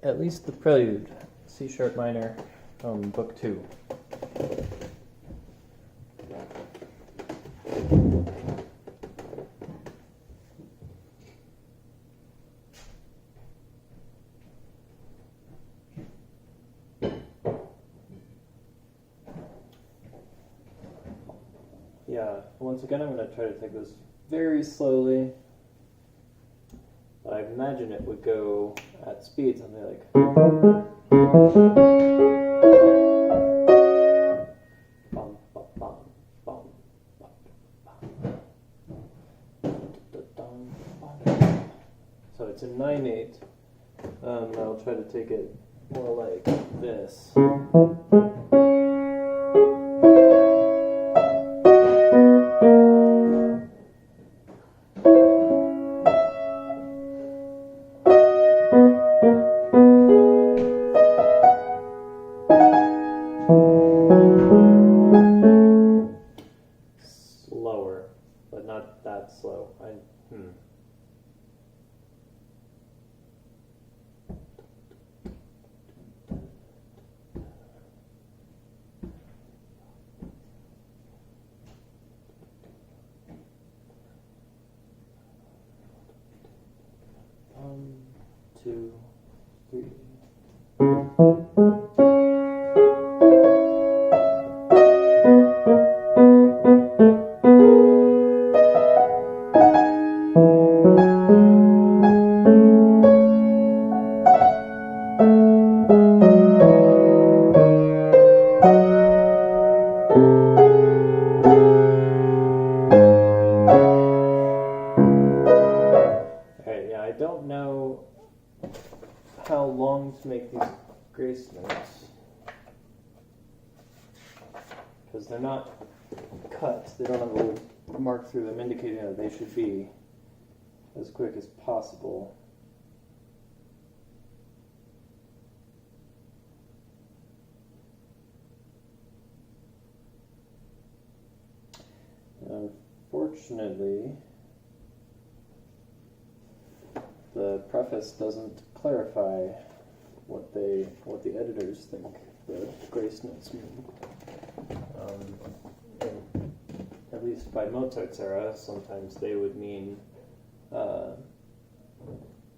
at least the Prelude, C sharp minor, Book 2. Yeah, once again I'm going to try to take this very slowly. I imagine it would go at speed, something like. Bum, bum, bum, bum, bum, bum. So it's a 9/8. I'll try to take it more like this. Slower, but not that slow. One, two, three. I don't know how long to make these grace notes because they're not cut. They don't have a little mark through them indicating that they should be as quick as possible. Unfortunately, the preface doesn't clarify what the editors think the grace notes mean. At least by Mozart's era, sometimes they would mean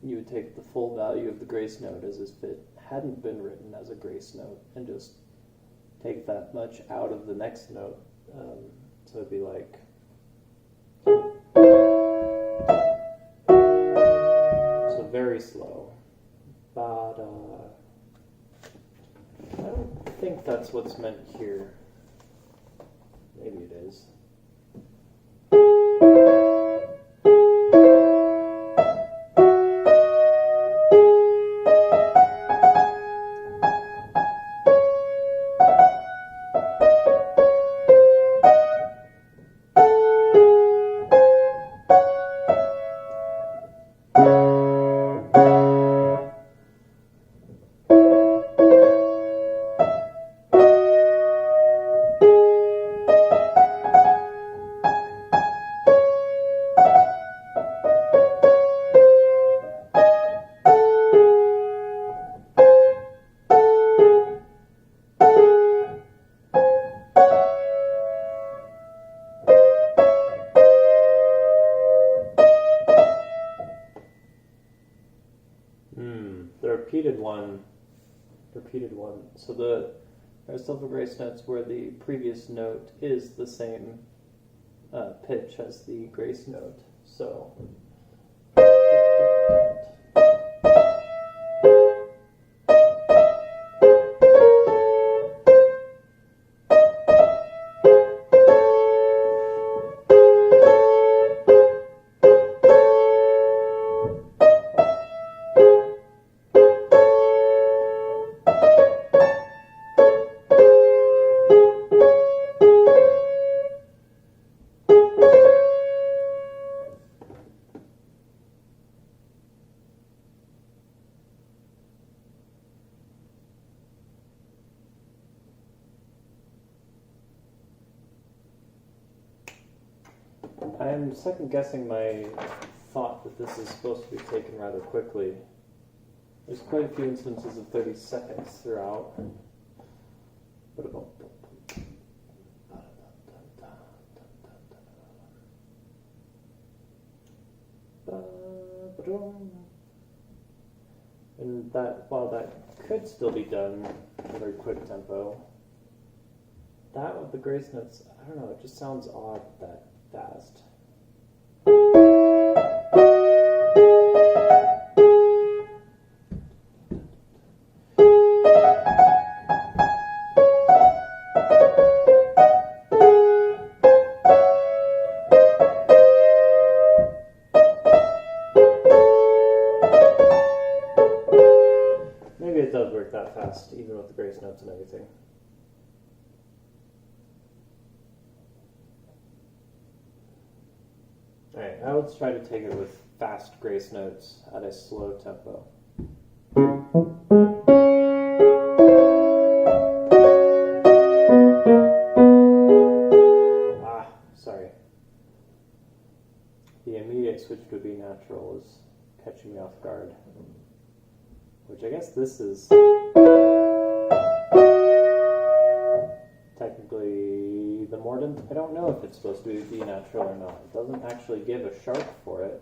you would take the full value of the grace note as if it hadn't been written as a grace note and just take that much out of the next note. So it'd be like. Very slow, but I don't think that's what's meant here. Maybe it is. Repeated one. So there are several grace notes where the previous note is the same pitch as the grace note. So. I'm second guessing my thought that this is supposed to be taken rather quickly. There's quite a few instances of 30 seconds throughout. And that, while that could still be done at a very quick tempo, that with the grace notes, I don't know, it just sounds odd that fast. Maybe it does work that fast, even with the grace notes and everything. Alright, now let's try to take it with fast grace notes at a slow tempo. Sorry. The immediate switch to B natural is catching me off guard. Which I guess this is technically the mordant. I don't know if it's supposed to be B natural or not. It doesn't actually give a sharp for it.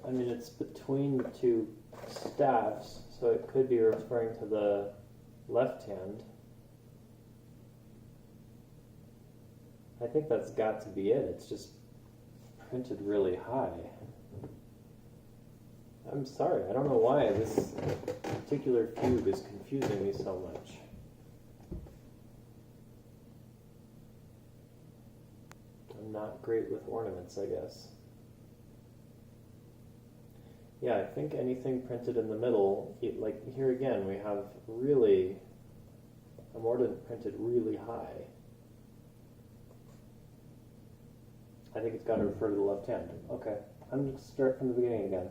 I mean, it's between the two staffs, so it could be referring to the left hand. I think that's got to be it. It's just printed really high. I'm sorry, I don't know why this particular fugue is confusing me so much. I'm not great with ornaments, I guess. Yeah, I think anything printed in the middle, like here again, we have really, a mordant printed really high. I think it's got to refer to the left hand. Okay, I'm going to start from the beginning again.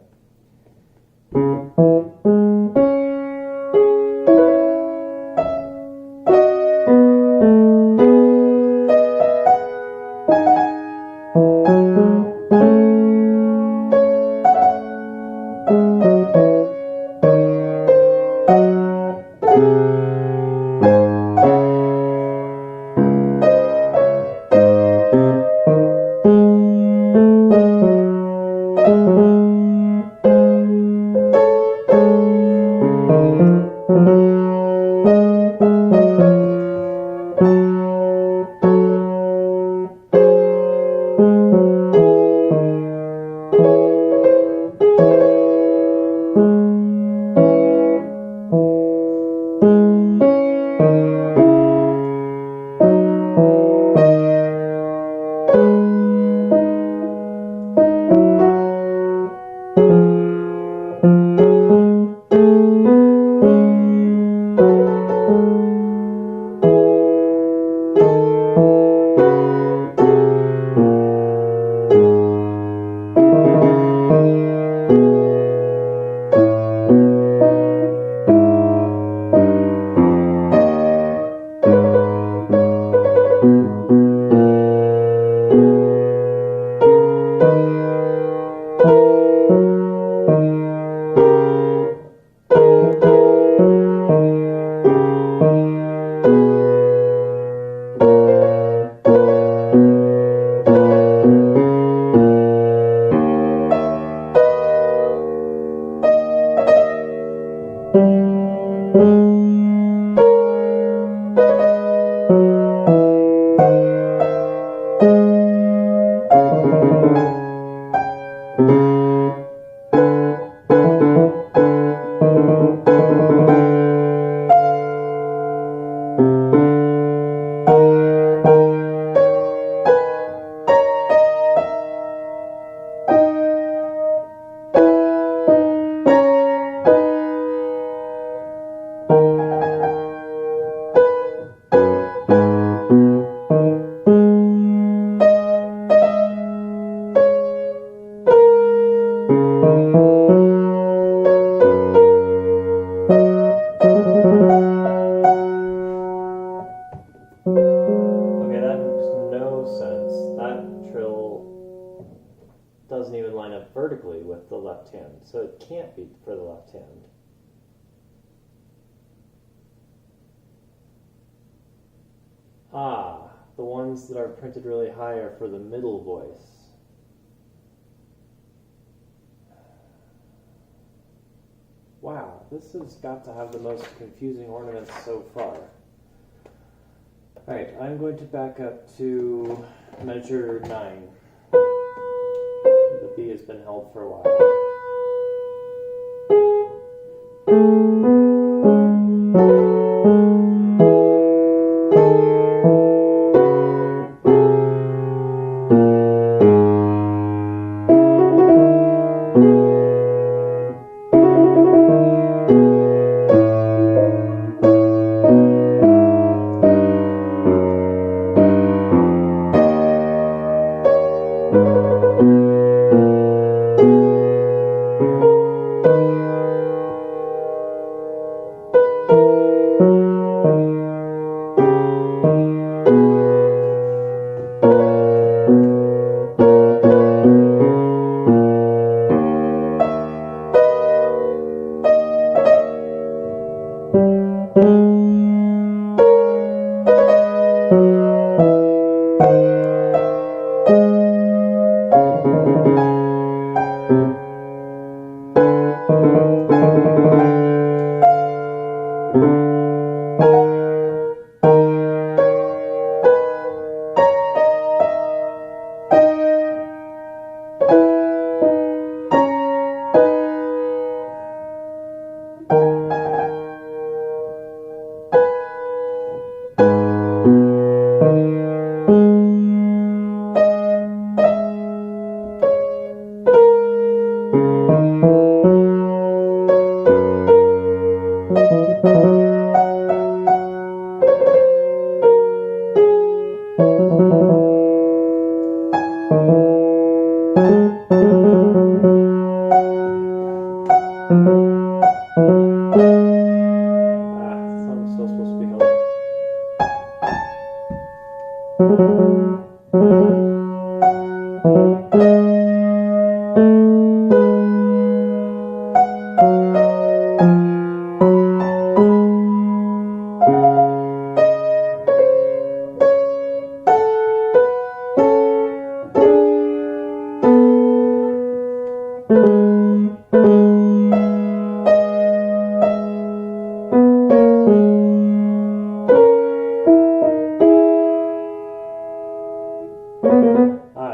so it can't be for the left hand. Ah, the ones that are printed really high are for the middle voice. Wow, this has got to have the most confusing ornaments so far. Alright, I'm going to back up to measure 9. The B has been held for a while.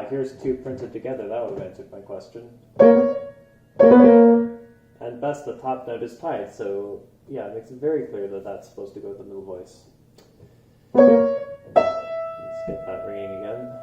Here's two printed together. That would have answered my question. And thus the top note is tied, so yeah, it makes it very clear that that's supposed to go with the middle voice. Let's get that ringing again.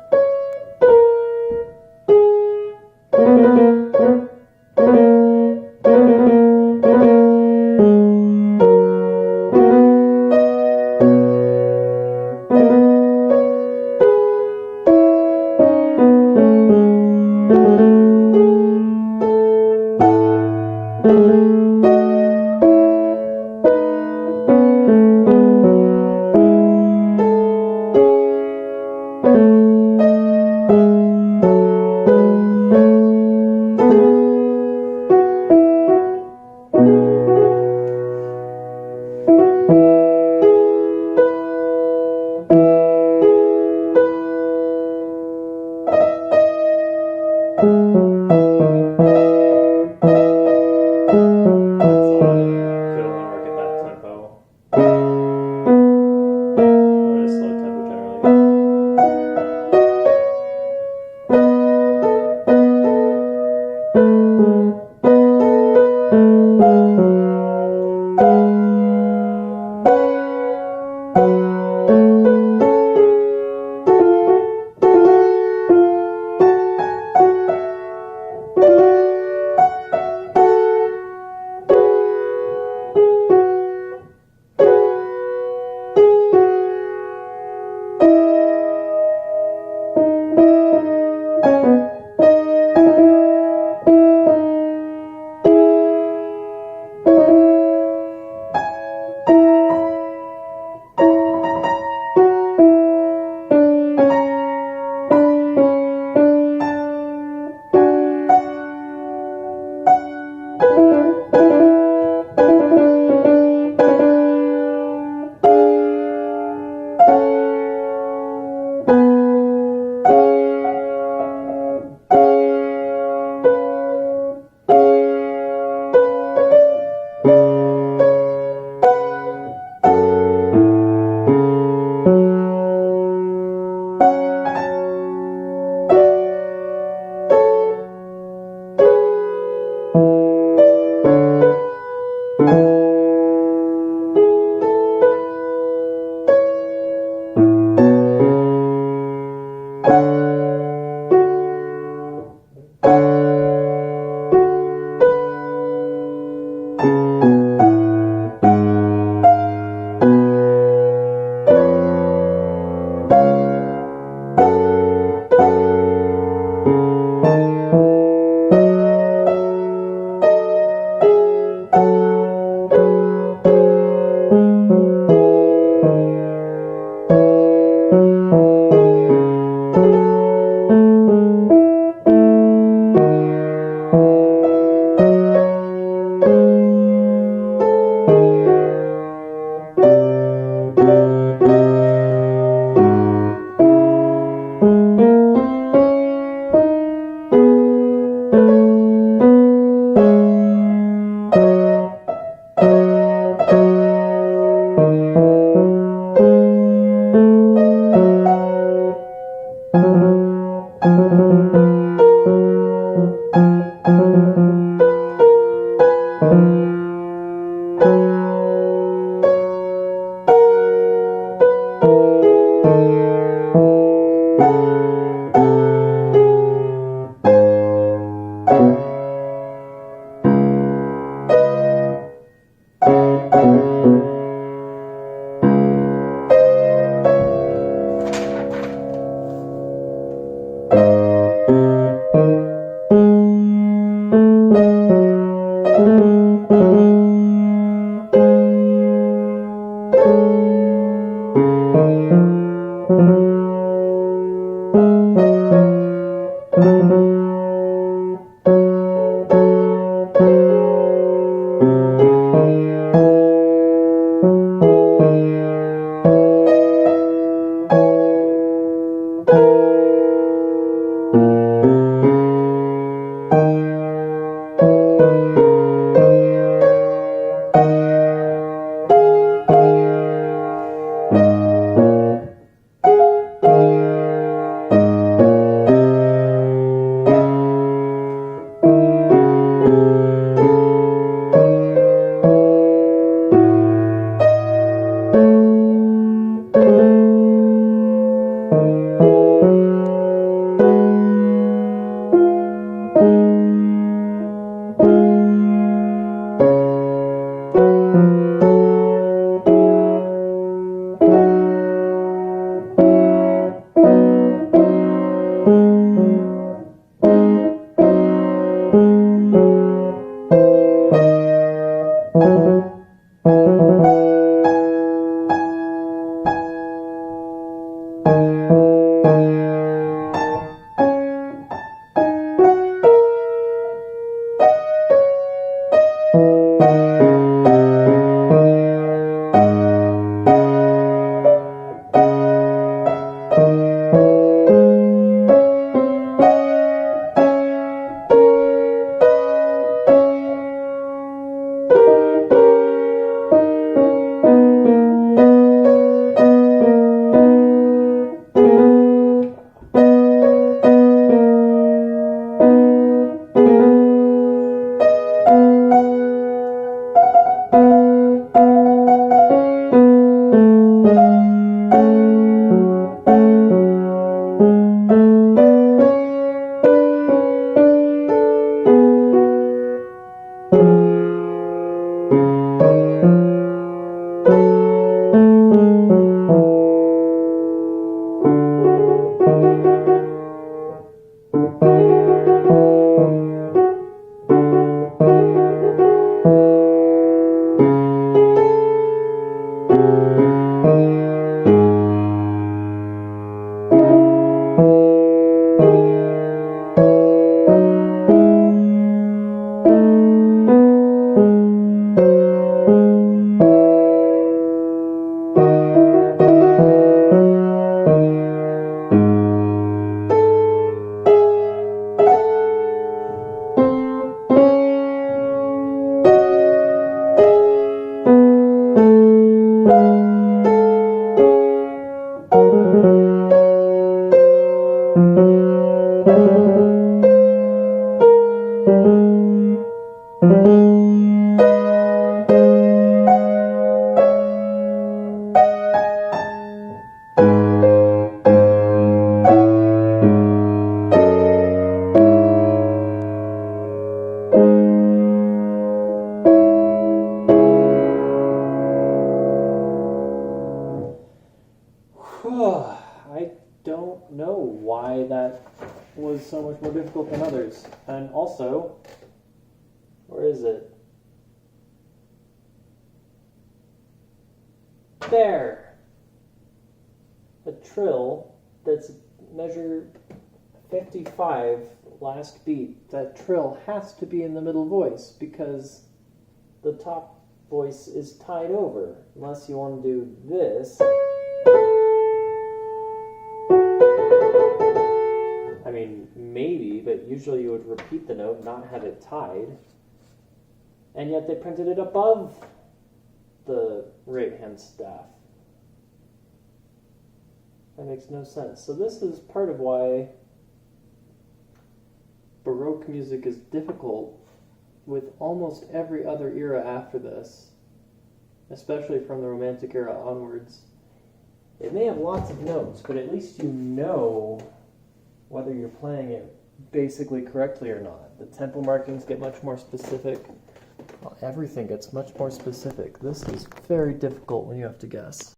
I don't know why that was so much more difficult than others. And also, where is it? There! A trill that's measure 55 last beat. That trill has to be in the middle voice because the top voice is tied over. Unless you want to do this. I mean, maybe, but usually you would repeat the note, not have it tied. And yet they printed it above the right hand staff. That makes no sense. So this is part of why Baroque music is difficult with almost every other era after this, especially from the Romantic era onwards. It may have lots of notes, but at least you know whether you're playing it basically correctly or not. The tempo markings get much more specific. Well, everything gets much more specific. This is very difficult when you have to guess.